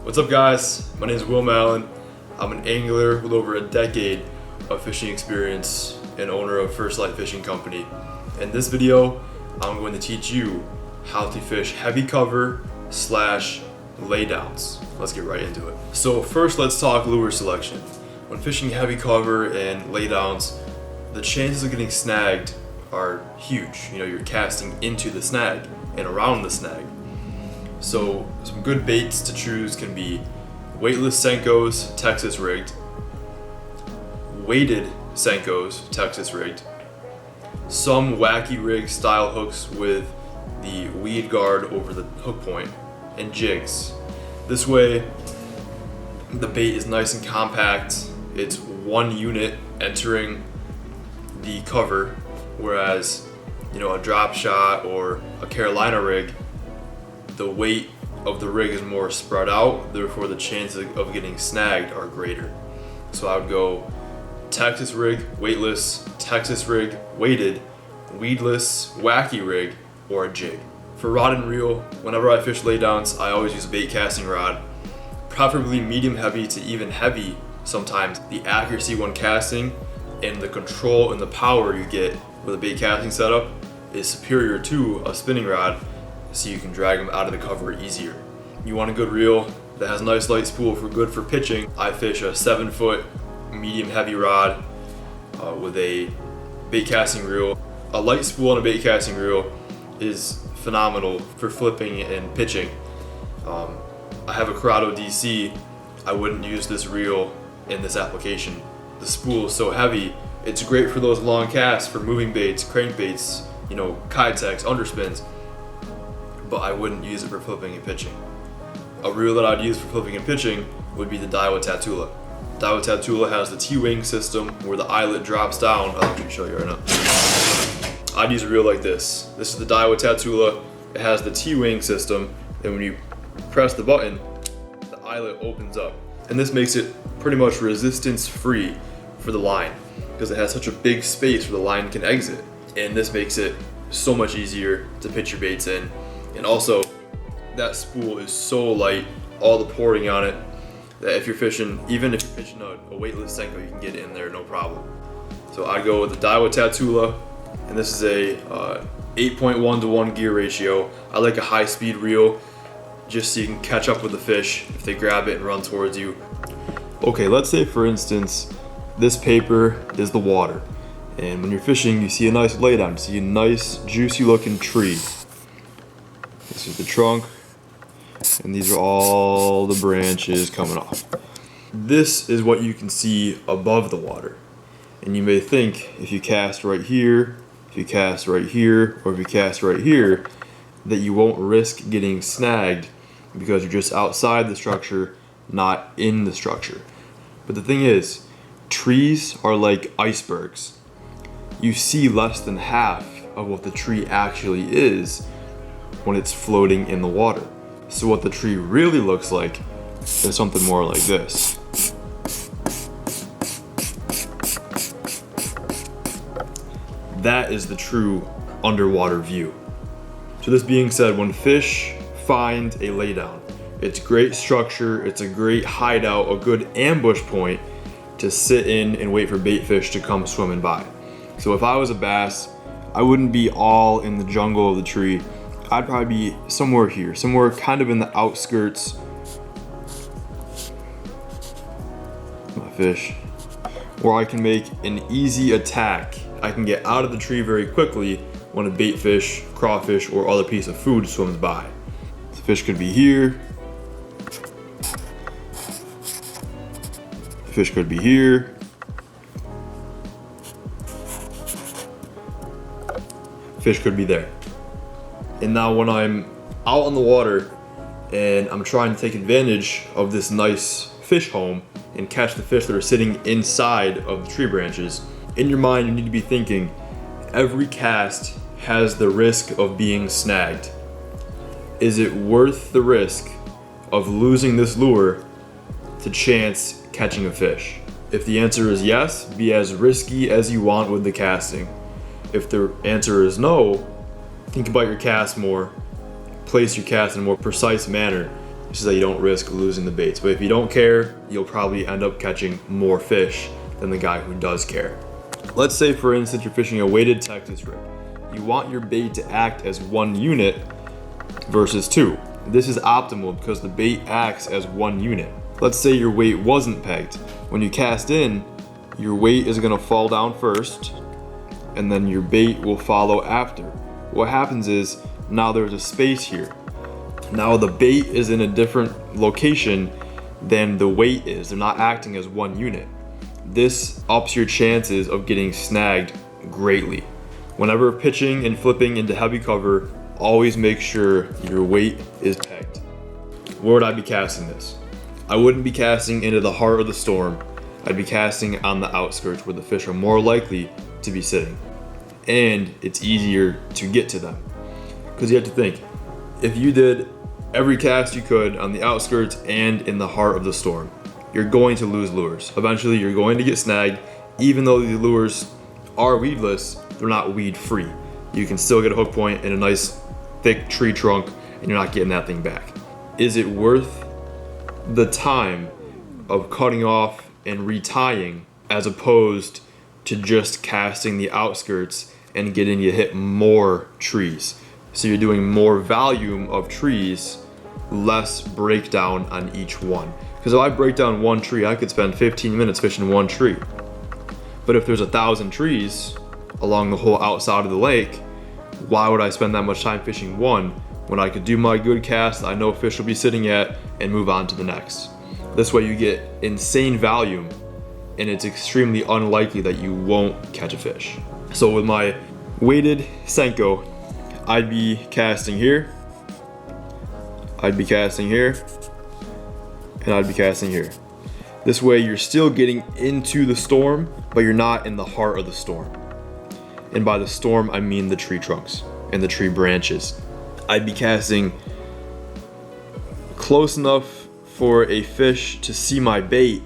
What's up guys, my name is Will Allen. I'm an angler with over a decade of fishing experience and owner of First Light Fishing Company. In this video, I'm going to teach you how to fish heavy cover / laydowns. Let's get right into it. So first let's talk lure selection. When fishing heavy cover and laydowns, the chances of getting snagged are huge. You're casting into the snag and around the snag. So some good baits to choose can be weightless Senkos, Texas rigged, weighted Senkos, Texas rigged, some wacky rig style hooks with the weed guard over the hook point, and jigs. This way the bait is nice and compact. It's one unit entering the cover, whereas a drop shot or a Carolina rig, the weight of the rig is more spread out, therefore the chances of getting snagged are greater. So I would go Texas rig, weightless, Texas rig, weighted, weedless, wacky rig, or a jig. For rod and reel, whenever I fish laydowns, I always use a bait casting rod, preferably medium heavy to even heavy sometimes. The accuracy when casting and the control and the power you get with a bait casting setup is superior to a spinning rod, so you can drag them out of the cover easier. You want a good reel that has a nice light spool for pitching. I fish a 7-foot medium heavy rod with a bait casting reel. A light spool on a bait casting reel is phenomenal for flipping and pitching. I have a Corrado DC. I wouldn't use this reel in this application. The spool is so heavy, it's great for those long casts for moving baits, crankbaits, kitechs, underspins, but I wouldn't use it for flipping and pitching. A reel that I'd use for flipping and pitching would be the Daiwa Tatula. Daiwa Tatula has the T-wing system where the eyelet drops down. I'll actually show you right now. I'd use a reel like this. This is the Daiwa Tatula. It has the T-wing system, and when you press the button, the eyelet opens up. And this makes it pretty much resistance free for the line because it has such a big space where the line can exit. And this makes it so much easier to pitch your baits in. And also, that spool is so light, all the porting on it, that if you're fishing, even if you're fishing a weightless Senko, you can get it in there no problem. So I go with the Daiwa Tatula, and this is a 8.1 to 1 gear ratio. I like a high speed reel, just so you can catch up with the fish if they grab it and run towards you. Okay, let's say for instance, this paper is the water. And when you're fishing, you see a nice laydown, you see a nice juicy looking tree. This is the trunk, and these are all the branches coming off. This is what you can see above the water. And you may think if you cast right here, if you cast right here, or if you cast right here, that you won't risk getting snagged because you're just outside the structure, not in the structure. But the thing is, trees are like icebergs. You see less than half of what the tree actually is when it's floating in the water. So what the tree really looks like is something more like this. That is the true underwater view. So this being said, when fish find a laydown, it's great structure, it's a great hideout, a good ambush point to sit in and wait for bait fish to come swimming by. So if I was a bass, I wouldn't be all in the jungle of the tree. I'd probably be somewhere here, somewhere kind of in the outskirts. My fish. Where I can make an easy attack. I can get out of the tree very quickly when a bait fish, crawfish, or other piece of food swims by. The fish could be here. The fish could be here. Fish could be there. And now when I'm out on the water and I'm trying to take advantage of this nice fish home and catch the fish that are sitting inside of the tree branches, in your mind you need to be thinking, every cast has the risk of being snagged. Is it worth the risk of losing this lure to chance catching a fish? If the answer is yes, be as risky as you want with the casting. If the answer is no, think about your cast more, place your cast in a more precise manner, so that you don't risk losing the baits. But if you don't care, you'll probably end up catching more fish than the guy who does care. Let's say, for instance, you're fishing a weighted Texas rig. You want your bait to act as one unit versus two. This is optimal because the bait acts as one unit. Let's say your weight wasn't pegged. When you cast in, your weight is gonna fall down first, and then your bait will follow after. What happens is, now there's a space here. Now the bait is in a different location than the weight is. They're not acting as one unit. This ups your chances of getting snagged greatly. Whenever pitching and flipping into heavy cover, always make sure your weight is pegged. Where would I be casting this? I wouldn't be casting into the heart of the storm. I'd be casting on the outskirts where the fish are more likely to be sitting. And it's easier to get to them. Because you have to think, if you did every cast you could on the outskirts and in the heart of the storm, you're going to lose lures. Eventually you're going to get snagged. Even though the lures are weedless, they're not weed free. You can still get a hook point in a nice thick tree trunk and you're not getting that thing back. Is it worth the time of cutting off and retying as opposed to just casting the outskirts and getting you hit more trees? So you're doing more volume of trees, less breakdown on each one. Because if I break down one tree, I could spend 15 minutes fishing one tree. But if there's 1,000 trees along the whole outside of the lake, why would I spend that much time fishing one when I could do my good cast I know fish will be sitting at and move on to the next? This way you get insane volume and it's extremely unlikely that you won't catch a fish. So with my weighted Senko, I'd be casting here, I'd be casting here, and I'd be casting here. This way you're still getting into the storm, but you're not in the heart of the storm. And by the storm, I mean the tree trunks and the tree branches. I'd be casting close enough for a fish to see my bait,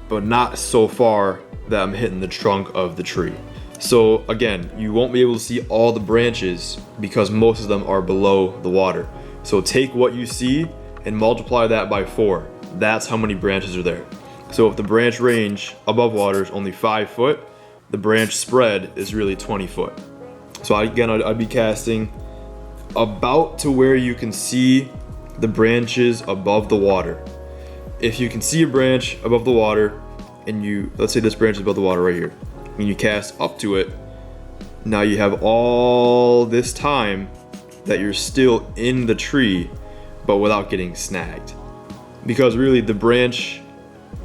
but not so far that I'm hitting the trunk of the tree. So again, you won't be able to see all the branches because most of them are below the water. So take what you see and multiply that by 4. That's how many branches are there. So if the branch range above water is only 5 foot, the branch spread is really 20 foot. So again, I'd be casting about to where you can see the branches above the water. If you can see a branch above the water and let's say this branch is above the water right here, and you cast up to it, now you have all this time that you're still in the tree, but without getting snagged. Because really the branch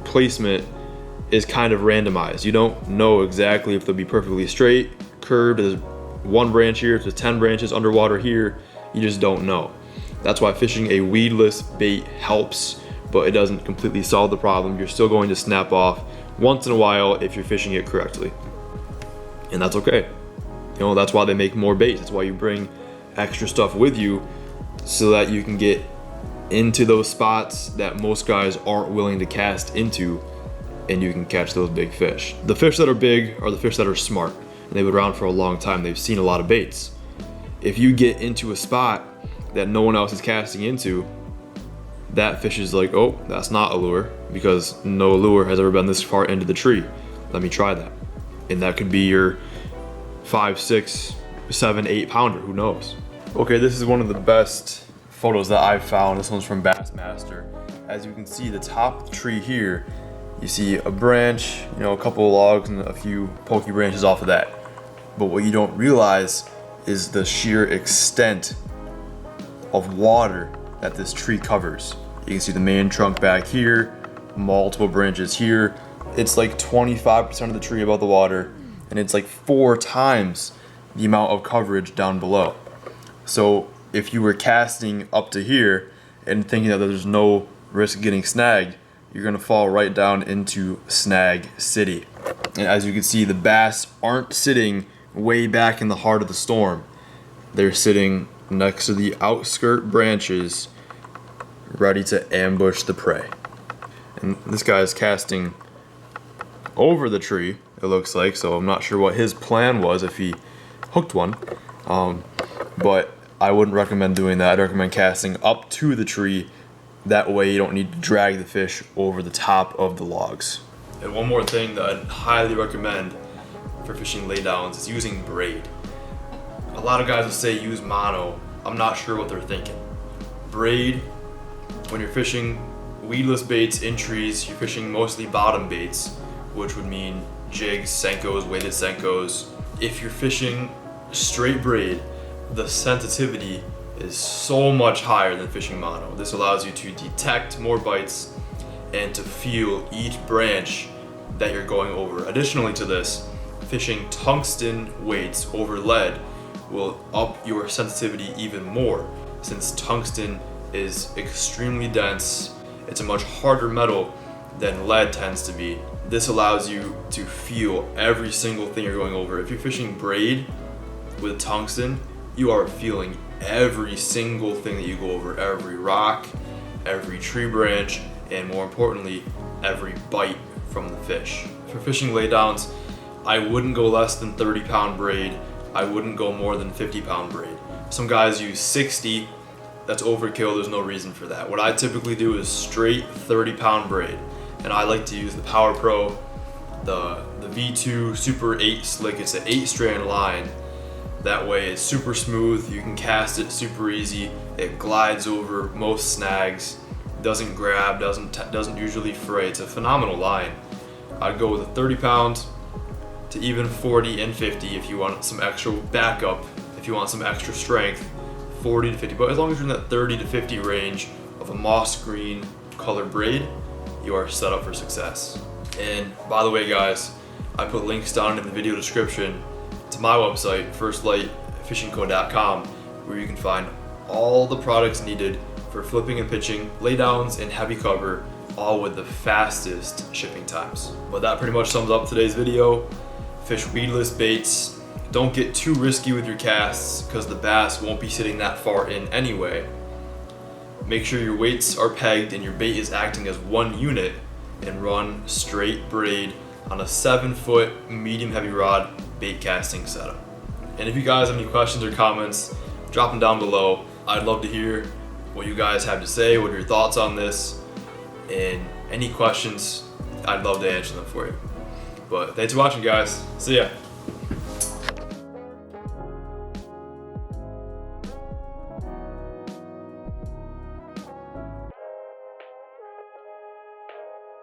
placement is kind of randomized. You don't know exactly if they'll be perfectly straight, curved, there's one branch here, if there's 10 branches underwater here, you just don't know. That's why fishing a weedless bait helps, but it doesn't completely solve the problem. You're still going to snap off once in a while if you're fishing it correctly. And that's okay. You know, that's why they make more baits. That's why you bring extra stuff with you so that you can get into those spots that most guys aren't willing to cast into and you can catch those big fish. The fish that are big are the fish that are smart and they've been around for a long time. They've seen a lot of baits. If you get into a spot that no one else is casting into, that fish is like, oh, that's not a lure because no lure has ever been this far into the tree. Let me try that. And that could be your 5, 6, 7, 8 pounder, who knows? Okay, this is one of the best photos that I've found. This one's from Bassmaster. As you can see, the top of the tree here, you see a branch, a couple of logs and a few pokey branches off of that. But what you don't realize is the sheer extent of water that this tree covers. You can see the main trunk back here, multiple branches here. It's like 25% of the tree above the water, and it's like 4 times the amount of coverage down below. So if you were casting up to here and thinking that there's no risk of getting snagged, you're gonna fall right down into snag city. And as you can see, the bass aren't sitting way back in the heart of the storm. They're sitting next to the outskirt branches, ready to ambush the prey. And this guy is casting over the tree, it looks like, so I'm not sure what his plan was if he hooked one. But I wouldn't recommend doing that. I'd recommend casting up to the tree That way you don't need to drag the fish over the top of the logs. And one more thing that I'd highly recommend for fishing laydowns is using braid. A lot of guys will say use mono. I'm not sure what they're thinking. Braid, when you're fishing weedless baits in trees, you're fishing mostly bottom baits, which would mean jigs, senkos, weighted senkos. If you're fishing straight braid, the sensitivity is so much higher than fishing mono. This allows you to detect more bites and to feel each branch that you're going over. Additionally to this, fishing tungsten weights over lead will up your sensitivity even more, since tungsten is extremely dense. It's a much harder metal than lead tends to be. This allows you to feel every single thing you're going over. If you're fishing braid with tungsten, you are feeling every single thing that you go over, every rock, every tree branch, and more importantly, every bite from the fish. For fishing laydowns, I wouldn't go less than 30-pound braid. I wouldn't go more than 50-pound braid. Some guys use 60. That's overkill. There's no reason for that. What I typically do is straight 30-pound braid, and I like to use the Power Pro, the V2 Super 8 Slick. It's an 8-strand line. That way it's super smooth. You can cast it super easy. It glides over most snags. Doesn't grab, doesn't usually fray. It's a phenomenal line. I'd go with a 30-pound to even 40 and 50 if you want some extra backup, if you want some extra strength, 40 to 50. But as long as you're in that 30 to 50 range of a moss green color braid, you are set up for success. And by the way, guys, I put links down in the video description to my website, firstlightfishingco.com, where you can find all the products needed for flipping and pitching, laydowns, and heavy cover, all with the fastest shipping times. But that pretty much sums up today's video. Fish weedless baits. Don't get too risky with your casts because the bass won't be sitting that far in anyway. Make sure your weights are pegged and your bait is acting as one unit, and run straight braid on a 7-foot medium heavy rod bait casting setup. And if you guys have any questions or comments, drop them down below. I'd love to hear what you guys have to say, what are your thoughts on this, and any questions, I'd love to answer them for you. But thanks for watching, guys. See ya.